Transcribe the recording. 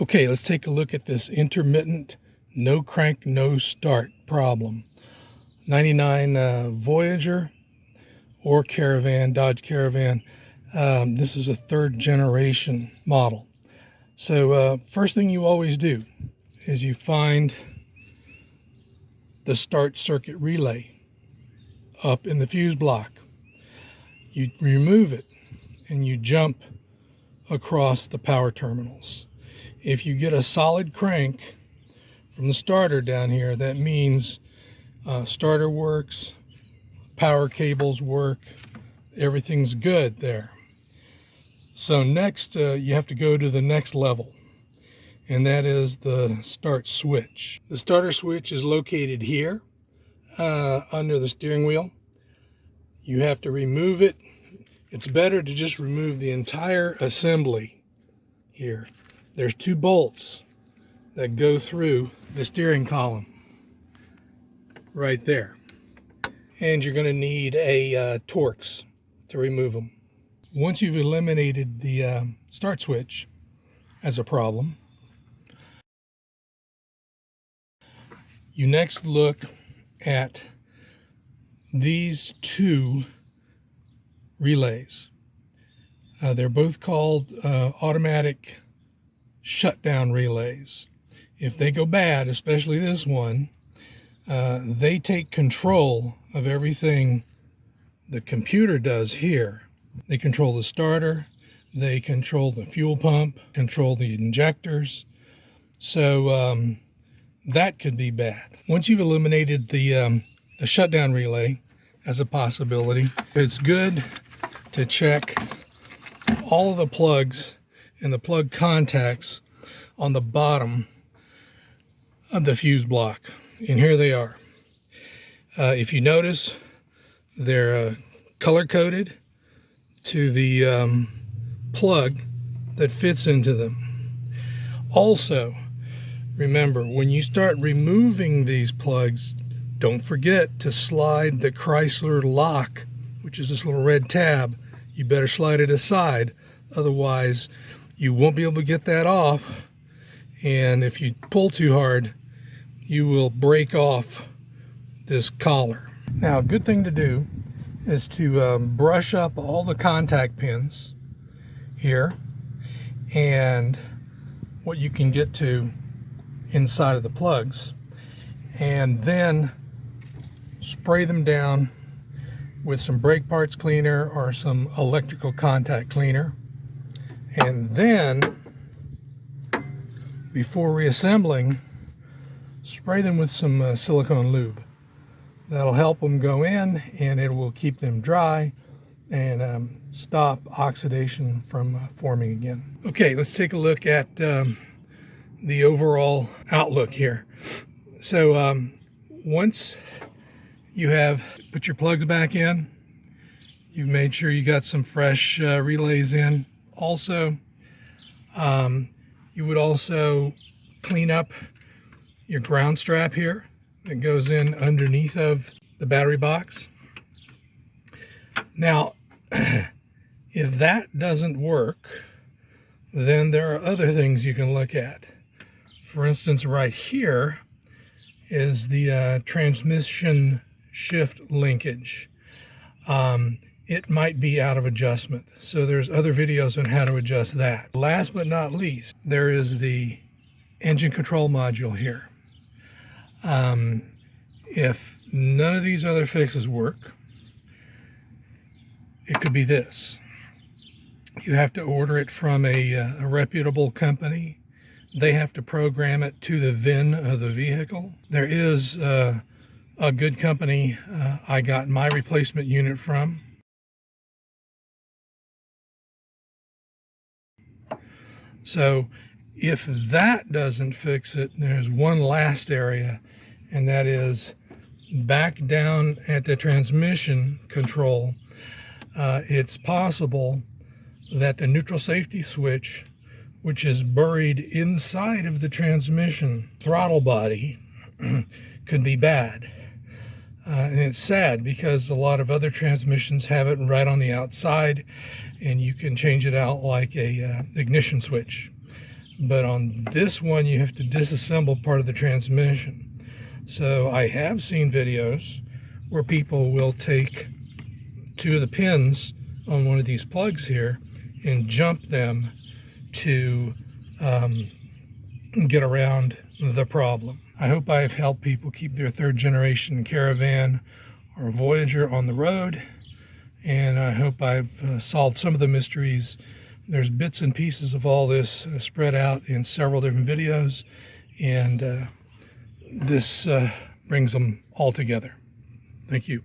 Okay, let's take a look at this intermittent no crank, no start problem. 99 Voyager or Caravan, Dodge Caravan. This is a third generation model. So first thing you always do is you find the start circuit relay up in the fuse block. You remove it and you jump across the power terminals. If you get a solid crank from the starter down here, that means starter works, power cables work, everything's good there. So next you have to go to the next level, and that is the start switch. The starter switch is located here under the steering wheel. You have to remove it. It's better to just remove the entire assembly here. There's 2 bolts that go through the steering column right there. And you're going to need a Torx to remove them. Once you've eliminated the start switch as a problem, you next look at these 2 relays. They're both called automatic shutdown relays. If they go bad, especially this one, they take control of everything the computer does here. They control the starter, they control the fuel pump, control the injectors. So that could be bad. Once you've eliminated the shutdown relay as a possibility, it's good to check all of the plugs and the plug contacts on the bottom of the fuse block. And here they are. If you notice, they're color-coded to the plug that fits into them. Also, remember, when you start removing these plugs, don't forget to slide the Chrysler lock, which is this little red tab. You better slide it aside, otherwise you won't be able to get that off, and if you pull too hard, you will break off this collar. Now, a good thing to do is to brush up all the contact pins here and what you can get to inside of the plugs, and then spray them down with some brake parts cleaner or some electrical contact cleaner. And then, before reassembling, spray them with some silicone lube. That'll help them go in, and it will keep them dry and stop oxidation from forming again. Okay, let's take a look at the overall outlook here. So once you have put your plugs back in, you've made sure you got some fresh relays in. Also, you would also clean up your ground strap here that goes in underneath of the battery box. Now, if that doesn't work, then there are other things you can look at. For instance, right here is the transmission shift linkage. It might be out of adjustment, so there's other videos on how to adjust that. Last but not least, there is the engine control module here. If none of these other fixes work, it could be this. You have to order it from a reputable company. They have to program it to the VIN of the vehicle. There is a good company I got my replacement unit from. So if that doesn't fix it, there's one last area, and that is back down at the transmission control. It's possible that the neutral safety switch, which is buried inside of the transmission throttle body, could be bad. And it's sad because a lot of other transmissions have it right on the outside, and you can change it out like a ignition switch. but on this one you have to disassemble part of the transmission. So I have seen videos where people will take two of the pins on one of these plugs here and jump them to get around the problem. I hope I've helped people keep their third generation Caravan or Voyager on the road, and I hope I've solved some of the mysteries. There's bits and pieces of all this spread out in several different videos, and this brings them all together. Thank you.